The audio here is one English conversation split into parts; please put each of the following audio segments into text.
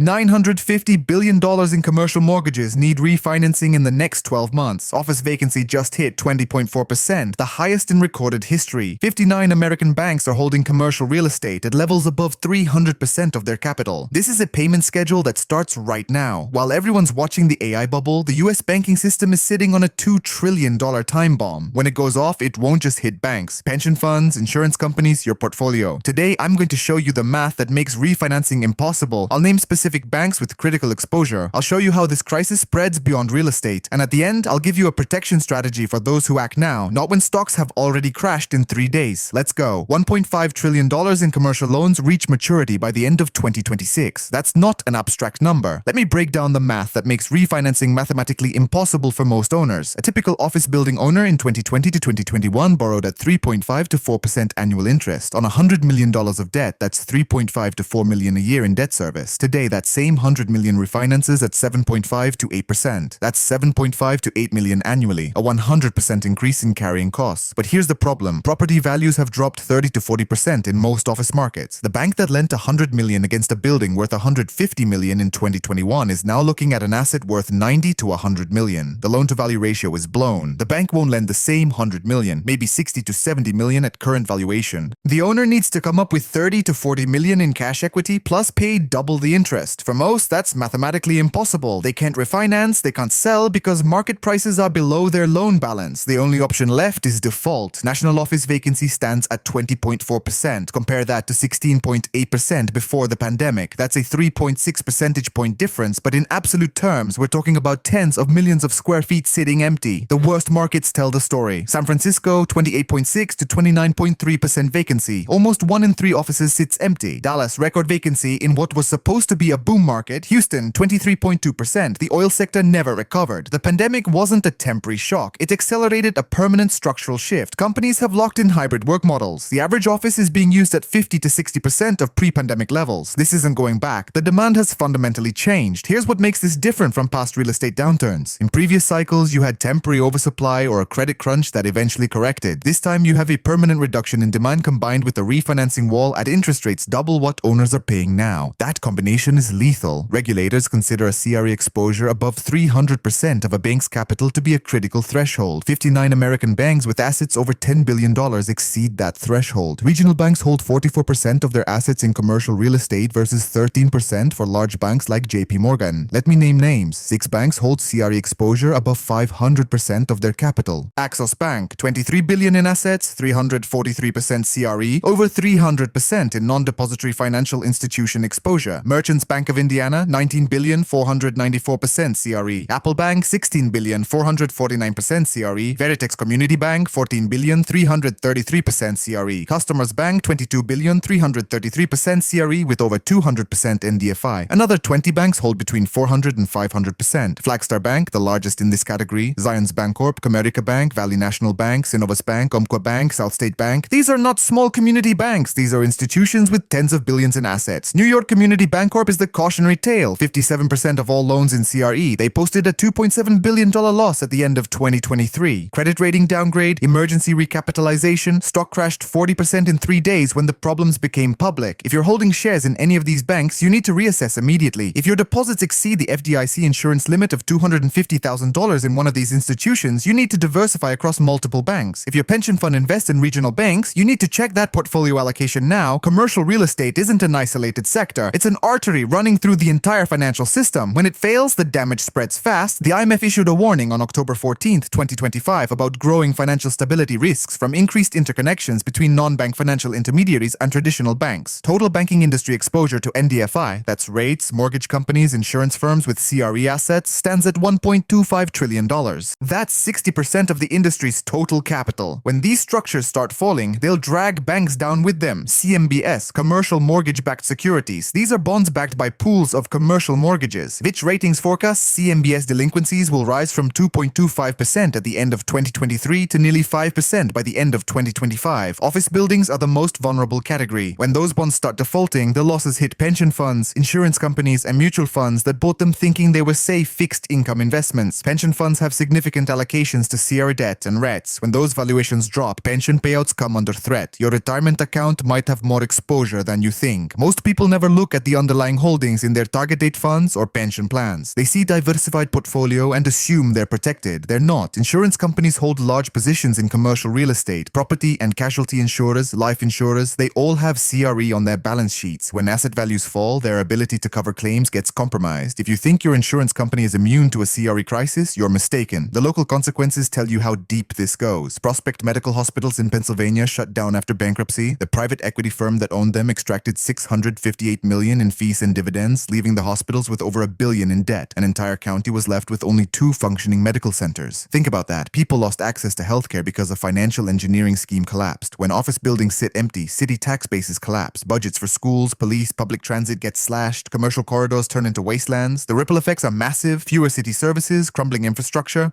$950 billion in commercial mortgages need refinancing in the next 12 months. Office vacancy just hit 20.4%, the highest in recorded history. 59 American banks are holding commercial real estate at levels above 300% of their capital. This is a payment schedule that starts right now. While everyone's watching the AI bubble, the US banking system is sitting on a $2 trillion time bomb. When it goes off, it won't just hit banks, pension funds, insurance companies, your portfolio. Today, I'm going to show you the math that makes refinancing impossible. I'll name specific banks with critical exposure. I'll show you how this crisis spreads beyond real estate. And at the end, I'll give you a protection strategy for those who act now, not when stocks have already crashed in 3 days. Let's go. $1.5 trillion in commercial loans reach maturity by the end of 2026. That's not an abstract number. Let me break down the math that makes refinancing mathematically impossible for most owners. A typical office building owner in 2020 to 2021 borrowed at 3.5 to 4% annual interest on $100 million of debt. That's 3.5 to 4 million a year in debt service. Today, that same 100 million refinances at 7.5 to 8%. That's 7.5 to 8 million annually, a 100% increase in carrying costs. But here's the problem. Property values have dropped 30 to 40% in most office markets. The bank that lent 100 million against a building worth 150 million in 2021 is now looking at an asset worth 90 to 100 million. The loan-to-value ratio is blown. The bank won't lend the same 100 million, maybe 60 to 70 million at current valuation. The owner needs to come up with 30 to 40 million in cash equity plus pay double the interest. For most, that's mathematically impossible. They can't refinance, they can't sell because market prices are below their loan balance. The only option left is default. National office vacancy stands at 20.4%. Compare that to 16.8% before the pandemic. That's a 3.6 percentage point difference, but in absolute terms, we're talking about tens of millions of square feet sitting empty. The worst markets tell the story. San Francisco, 28.6 to 29.3% vacancy. Almost 1 in 3 offices sits empty. Dallas, record vacancy in what was supposed to be a boom market. Houston, 23.2%. The oil sector never recovered. The pandemic wasn't a temporary shock. It accelerated a permanent structural shift. Companies have locked in hybrid work models. The average office is being used at 50 to 60% of pre-pandemic levels. This isn't going back. The demand has fundamentally changed. Here's what makes this different from past real estate downturns. In previous cycles, you had temporary oversupply or a credit crunch that eventually corrected. This time, you have a permanent reduction in demand combined with a refinancing wall at interest rates double what owners are paying now. That combination is lethal. Regulators consider a CRE exposure above 300% of a bank's capital to be a critical threshold. 59 American banks with assets over $10 billion exceed that threshold. Regional banks hold 44% of their assets in commercial real estate versus 13% for large banks like JP Morgan. Let me name names. 6 banks hold CRE exposure above 500% of their capital. Axos Bank, 23 billion in assets, 343% CRE, over 300% in non-depository financial institution exposure. Merchants Bank of Indiana, 19 billion, 494% CRE. Apple Bank, 16 billion, 449% CRE. Veritex Community Bank, 14 billion, 333% CRE. Customers Bank, 22 billion, 333% CRE with over 200% NDFI. Another 20 banks hold between 400 and 500%. Flagstar Bank, the largest in this category. Zions Bancorp, Comerica Bank, Valley National Bank, Synovus Bank, Umpqua Bank, South State Bank. These are not small community banks. These are institutions with tens of billions in assets. New York Community Bancorp is the cautionary tale. 57% of all loans in CRE. They posted a $2.7 billion loss at the end of 2023. Credit rating downgrade, emergency recapitalization, stock crashed 40% in 3 days when the problems became public. If you're holding shares in any of these banks, you need to reassess immediately. If your deposits exceed the FDIC insurance limit of $250,000 in one of these institutions, you need to diversify across multiple banks. If your pension fund invests in regional banks, you need to check that portfolio allocation now. Commercial real estate isn't an isolated sector. It's an artery running through the entire financial system. When it fails, the damage spreads fast. The IMF issued a warning on October 14, 2025 about growing financial stability risks from increased interconnections between non-bank financial intermediaries and traditional banks. Total banking industry exposure to NDFI, that's rates, mortgage companies, insurance firms with CRE assets, stands at $1.25 trillion. That's 60% of the industry's total capital. When these structures start falling, they'll drag banks down with them. CMBS, commercial mortgage-backed securities. These are bonds backed by pools of commercial mortgages. Fitch Ratings forecasts CMBS delinquencies will rise from 2.25% at the end of 2023 to nearly 5% by the end of 2025. Office buildings are the most vulnerable category. When those bonds start defaulting, the losses hit pension funds, insurance companies, and mutual funds that bought them thinking they were safe fixed income investments. Pension funds have significant allocations to CRE debt and REITs. When those valuations drop, pension payouts come under threat. Your retirement account might have more exposure than you think. Most people never look at the underlying holdings holdings in their target date funds or pension plans. They see diversified portfolio and assume they're protected. They're not. Insurance companies hold large positions in commercial real estate. Property and casualty insurers, life insurers, they all have CRE on their balance sheets. When asset values fall, their ability to cover claims gets compromised. If you think your insurance company is immune to a CRE crisis, you're mistaken. The local consequences tell you how deep this goes. Prospect Medical Hospitals in Pennsylvania shut down after bankruptcy. The private equity firm that owned them extracted $658 million in fees and dividends, leaving the hospitals with over $1 billion in debt. An entire county was left with only 2 functioning medical centers. Think about that. People lost access to healthcare because a financial engineering scheme collapsed. When office buildings sit empty, city tax bases collapse. Budgets for schools, police, public transit get slashed. Commercial corridors turn into wastelands. The ripple effects are massive. Fewer city services, crumbling infrastructure.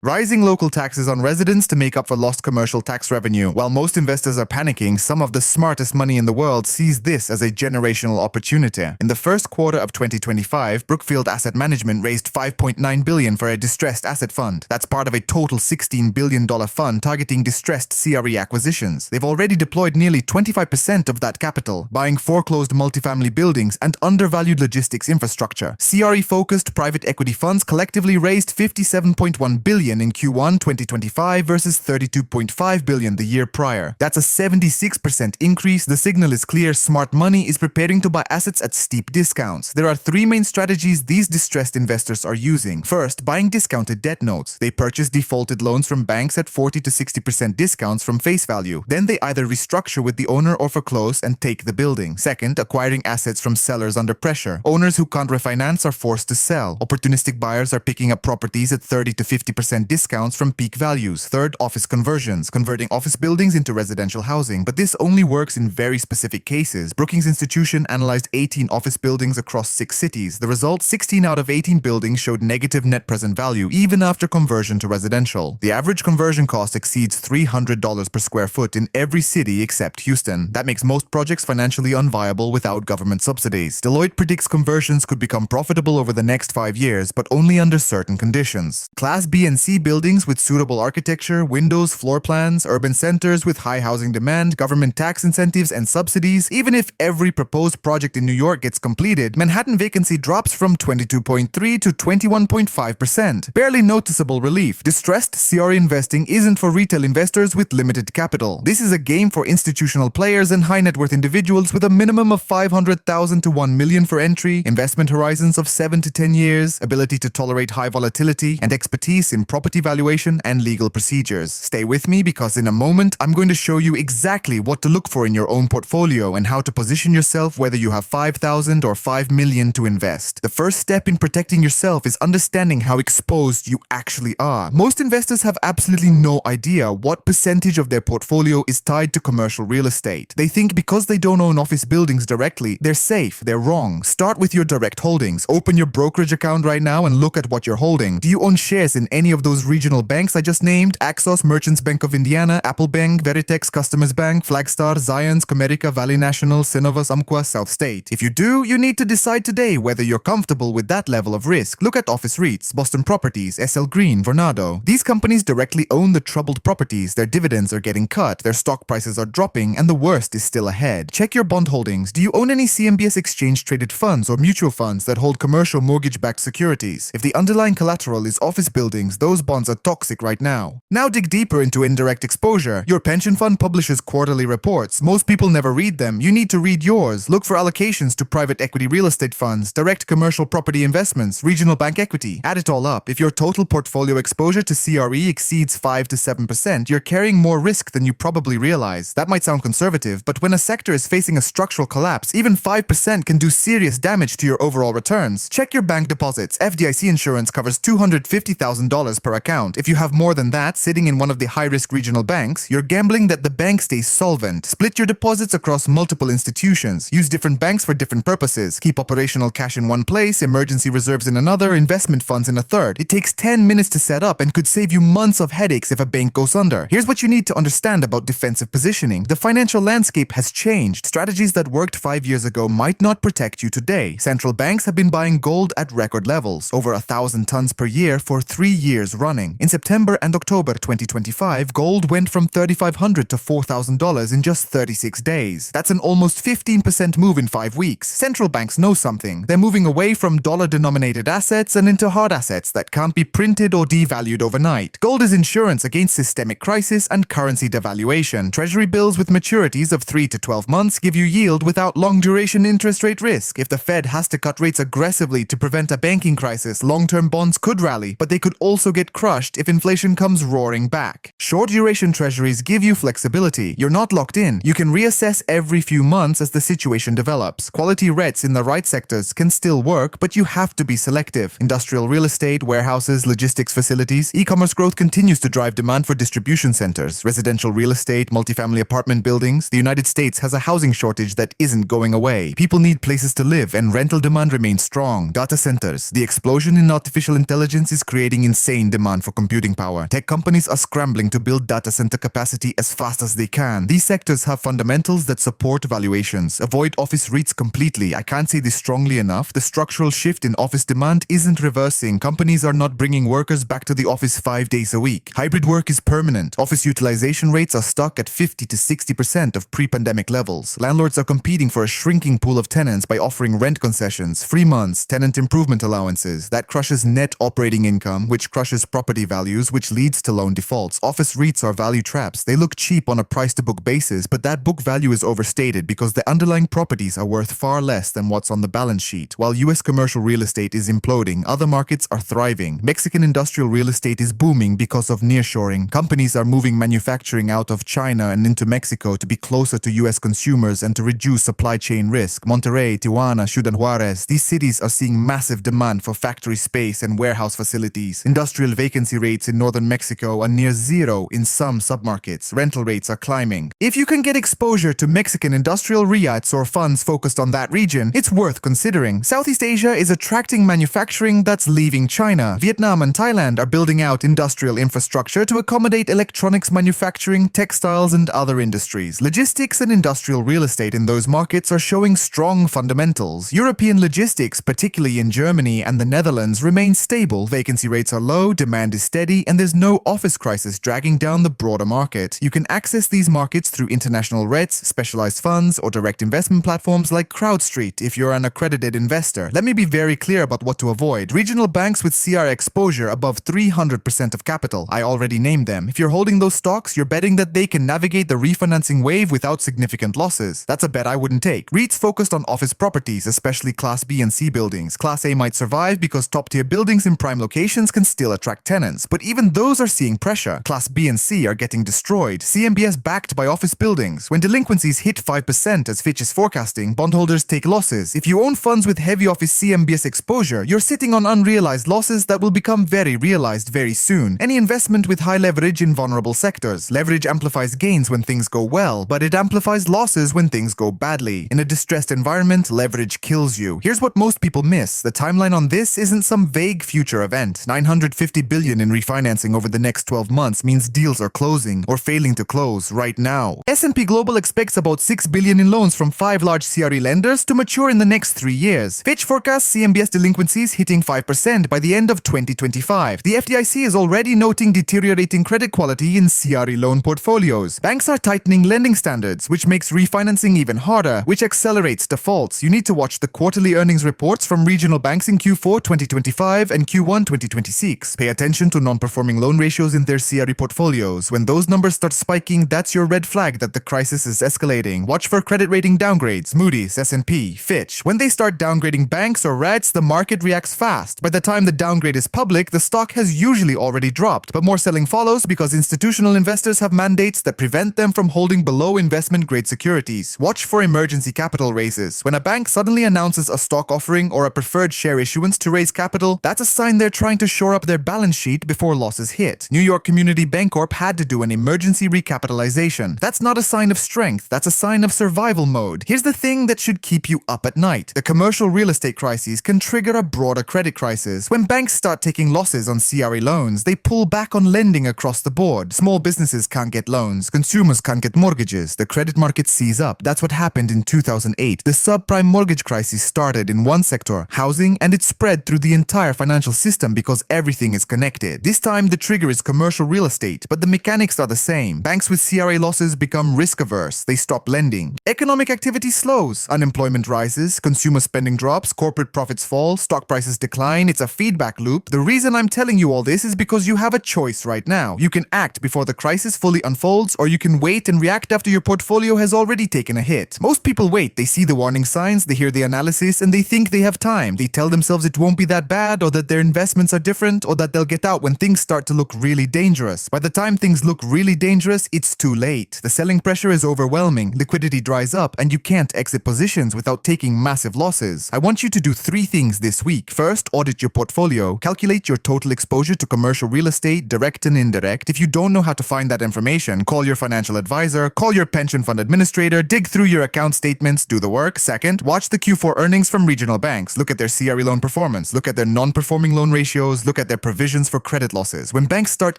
Rising local taxes on residents to make up for lost commercial tax revenue. While most investors are panicking, some of the smartest money in the world sees this as a generational opportunity. In the first quarter of 2025, Brookfield Asset Management raised $5.9 billion for a distressed asset fund. That's part of a total $16 billion fund targeting distressed CRE acquisitions. They've already deployed nearly 25% of that capital, buying foreclosed multifamily buildings and undervalued logistics infrastructure. CRE-focused private equity funds collectively raised $57.1 billion in Q1 2025 versus $32.5 billion the year prior. That's a 76% increase. The signal is clear. Smart money is preparing to buy assets at steep discounts. There are 3 main strategies these distressed investors are using. First, buying discounted debt notes. They purchase defaulted loans from banks at 40 to 60% discounts from face value. Then they either restructure with the owner or foreclose and take the building. Second, acquiring assets from sellers under pressure. Owners who can't refinance are forced to sell. Opportunistic buyers are picking up properties at 30 to 50% discounts from peak values. Third, office conversions, converting office buildings into residential housing. But this only works in very specific cases. Brookings Institution analyzed 18 office buildings across 6 cities. The result, 16 out of 18 buildings showed negative net present value even after conversion to residential. The average conversion cost exceeds $300 per square foot in every city except Houston. That makes most projects financially unviable without government subsidies. Deloitte predicts conversions could become profitable over the next 5 years, but only under certain conditions. Class B and C buildings with suitable architecture, windows, floor plans, urban centers with high housing demand, government tax incentives and subsidies. Even if every proposed project in New York gets completed, Manhattan vacancy drops from 22.3 to 21.5%. Barely noticeable relief. Distressed CRE investing isn't for retail investors with limited capital. This is a game for institutional players and high net worth individuals with a minimum of $500,000 to $1 million for entry, investment horizons of 7 to 10 years, ability to tolerate high volatility, and expertise in property valuation and legal procedures. Stay with me because in a moment, I'm going to show you exactly what to look for in your own portfolio and how to position yourself whether you have $5,000 or $5 million to invest. The first step in protecting yourself is understanding how exposed you actually are. Most investors have absolutely no idea what percentage of their portfolio is tied to commercial real estate. They think because they don't own office buildings directly, they're safe. They're wrong. Start with your direct holdings. Open your brokerage account right now and look at what you're holding. Do you own shares in any of those regional banks I just named? Axos, Merchants Bank of Indiana, Apple Bank, Veritex, Customers Bank, Flagstar, Zions, Comerica, Valley National, Synovus, Umpqua, South State. If you do, you need to decide today whether you're comfortable with that level of risk. Look at office REITs, Boston Properties, SL Green, Vornado. These companies directly own the troubled properties. Their dividends are getting cut, their stock prices are dropping, and the worst is still ahead. Check your bond holdings. Do you own any CMBS exchange-traded funds or mutual funds that hold commercial mortgage-backed securities? If the underlying collateral is office buildings, those bonds are toxic right now. Now dig deeper into indirect exposure. Your pension fund publishes quarterly reports. Most people never read them. You need to read yours. Look for allocations to private equity real estate funds, direct commercial property investments, regional bank equity. Add it all up. If your total portfolio exposure to CRE exceeds 5 to 7%, you're carrying more risk than you probably realize. That might sound conservative, but when a sector is facing a structural collapse, even 5% can do serious damage to your overall returns. Check your bank deposits. FDIC insurance covers $250,000 per account. If you have more than that sitting in one of the high-risk regional banks, you're gambling that the bank stays solvent. Split your deposits across multiple institutions. Use different banks for different purposes. Keep operational cash in one place, emergency reserves in another, investment funds in a third. It takes 10 minutes to set up and could save you months of headaches if a bank goes under. Here's what you need to understand about defensive positioning. The financial landscape has changed. Strategies that worked 5 years ago might not protect you today. Central banks have been buying gold at record levels, over 1,000 tons per year for 3 years years running. In September and October 2025, gold went from $3,500 to $4,000 in just 36 days. That's an almost 15% move in 5 weeks. Central banks know something. They're moving away from dollar-denominated assets and into hard assets that can't be printed or devalued overnight. Gold is insurance against systemic crisis and currency devaluation. Treasury bills with maturities of 3 to 12 months give you yield without long-duration interest rate risk. If the Fed has to cut rates aggressively to prevent a banking crisis, long-term bonds could rally, but they could also get crushed if inflation comes roaring back. Short-duration treasuries give you flexibility. You're not locked in. You can reassess every few months as the situation develops. Quality REITs in the right sectors can still work, but you have to be selective. Industrial real estate, warehouses, logistics facilities, e-commerce growth continues to drive demand for distribution centers. Residential real estate, multifamily apartment buildings. The United States has a housing shortage that isn't going away. People need places to live and rental demand remains strong. Data centers. The explosion in artificial intelligence is creating insane demand for computing power. Tech companies are scrambling to build data center capacity as fast as they can. These sectors have fundamentals that support valuations. Avoid office REITs completely. I can't say this strongly enough. The structural shift in office demand isn't reversing. Companies are not bringing workers back to the office 5 days a week. Hybrid work is permanent. Office utilization rates are stuck at 50 to 60% of pre-pandemic levels. Landlords are competing for a shrinking pool of tenants by offering rent concessions, free months, tenant improvement allowances. That crushes net operating income, which crushes property values, which leads to loan defaults. Office REITs are value traps. They look cheap on a price-to-book basis, but that book value is overstated because the underlying properties are worth far less than what's on the balance sheet. While US commercial real estate is imploding, other markets are thriving. Mexican industrial real estate is booming because of nearshoring. Companies are moving manufacturing out of China and into Mexico to be closer to US consumers and to reduce supply chain risk. Monterrey, Tijuana, Ciudad Juarez, these cities are seeing massive demand for factory space and warehouse facilities. Industrial vacancy rates in northern Mexico are near zero in some submarkets. Rental rates are climbing. If you can get exposure to Mexican industrial REITs or funds focused on that region, it's worth considering. Southeast Asia is attracting manufacturing that's leaving China. Vietnam and Thailand are building out industrial infrastructure to accommodate electronics manufacturing, textiles, and other industries. Logistics and industrial real estate in those markets are showing strong fundamentals. European logistics, particularly in Germany and the Netherlands, remain stable. Vacancy rates are low, demand is steady, and there's no office crisis dragging down the broader market. You can access these markets through international REITs, specialized funds, or direct investment platforms like CrowdStreet if you're an accredited investor. Let me be very clear about what to avoid. Regional banks with CR exposure above 300% of capital. I already named them. If you're holding those stocks, you're betting that they can navigate the refinancing wave without significant losses. That's a bet I wouldn't take. REITs focused on office properties, especially Class B and C buildings. Class A might survive because top-tier buildings in prime locations can still attract tenants, but even those are seeing pressure. Class B and C are getting destroyed. CMBS backed by office buildings. When delinquencies hit 5%, as Fitch is forecasting, bondholders take losses. If you own funds with heavy office CMBS exposure, you're sitting on unrealized losses that will become very realized very soon. Any investment with high leverage in vulnerable sectors. Leverage amplifies gains when things go well, but it amplifies losses when things go badly. In a distressed environment, leverage kills you. Here's what most people miss. The timeline on this isn't some vague future event. $950 billion in refinancing over the next 12 months means deals are closing or failing to close right now. S&P Global expects about $6 billion in loans from 5 large CRE lenders to mature in the next 3 years. Fitch forecasts CMBS delinquencies hitting 5% by the end of 2025. The FDIC is already noting deteriorating credit quality in CRE loan portfolios. Banks are tightening lending standards, which makes refinancing even harder, which accelerates defaults. You need to watch the quarterly earnings reports from regional banks in Q4 2025 and Q1 2026. Pay attention to non-performing loan ratios in their CRE portfolios. When those numbers start spiking, that's your red flag that the crisis is escalating. Watch for credit rating downgrades, Moody's, S&P, Fitch. When they start downgrading banks or REITs, the market reacts fast. By the time the downgrade is public, the stock has usually already dropped, but more selling follows because institutional investors have mandates that prevent them from holding below investment-grade securities. Watch for emergency capital raises. When a bank suddenly announces a stock offering or a preferred share issuance to raise capital, that's a sign they're trying to shore up their balance sheet before losses hit. New York Community Bancorp had to do an emergency recapitalization. That's not a sign of strength, that's a sign of survival mode. Here's the thing that should keep you up at night. The commercial real estate crises can trigger a broader credit crisis. When banks start taking losses on CRE loans, they pull back on lending across the board. Small businesses can't get loans, consumers can't get mortgages, the credit market seize up. That's what happened in 2008. The subprime mortgage crisis started in one sector, housing, and it spread through the entire financial system because everything is is connected. This time, the trigger is commercial real estate, but the mechanics are the same. Banks with CRA losses become risk-averse. They stop lending. Economic activity slows. Unemployment rises. Consumer spending drops. Corporate profits fall. Stock prices decline. It's a feedback loop. The reason I'm telling you all this is because you have a choice right now. You can act before the crisis fully unfolds, or you can wait and react after your portfolio has already taken a hit. Most people wait. They see the warning signs, they hear the analysis, and they think they have time. They tell themselves it won't be that bad, or that their investments are different, or that they'll get out when things start to look really dangerous. By the time things look really dangerous, it's too late. The selling pressure is overwhelming, liquidity dries up, and you can't exit positions without taking massive losses. I want you to do 3 things this week. First, audit your portfolio. Calculate your total exposure to commercial real estate, direct and indirect. If you don't know how to find that information, call your financial advisor, call your pension fund administrator, dig through your account statements, do the work. Second, watch the Q4 earnings from regional banks. Look at their CRE loan performance. Look at their non-performing loan ratios. Look at their provisions for credit losses. When banks start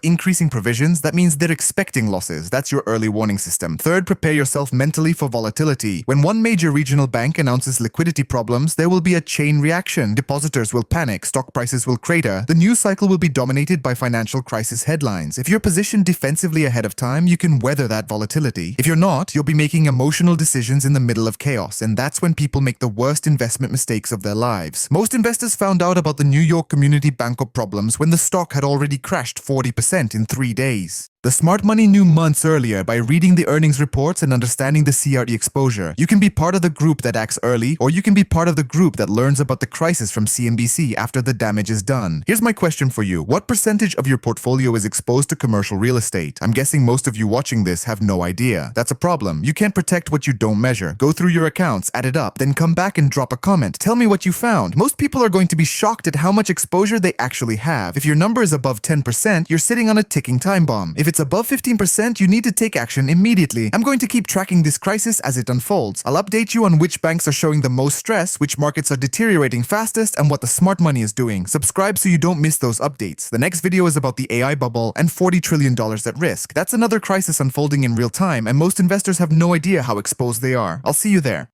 increasing provisions, that means they're expecting losses. That's your early warning system. Third, prepare yourself mentally for volatility. When one major regional bank announces liquidity problems, there will be a chain reaction. Depositors will panic. Stock prices will crater. The news cycle will be dominated by financial crisis headlines. If you're positioned defensively ahead of time, you can weather that volatility. If you're not, you'll be making emotional decisions in the middle of chaos, and that's when people make the worst investment mistakes of their lives. Most investors found out about the New York Community Bank problems when the stock had already crashed 40% in 3 days. The smart money knew months earlier by reading the earnings reports and understanding the CRE exposure. You can be part of the group that acts early, or you can be part of the group that learns about the crisis from CNBC after the damage is done. Here's my question for you. What percentage of your portfolio is exposed to commercial real estate? I'm guessing most of you watching this have no idea. That's a problem. You can't protect what you don't measure. Go through your accounts, add it up, then come back and drop a comment. Tell me what you found. Most people are going to be shocked at how much exposure they actually have. If your number is above 10%, you're sitting on a ticking time bomb. If it's above 15%, you need to take action immediately. I'm going to keep tracking this crisis as it unfolds. I'll update you on which banks are showing the most stress, which markets are deteriorating fastest, and what the smart money is doing. Subscribe so you don't miss those updates. The next video is about the AI bubble and $40 trillion at risk. That's another crisis unfolding in real time, and most investors have no idea how exposed they are. I'll see you there.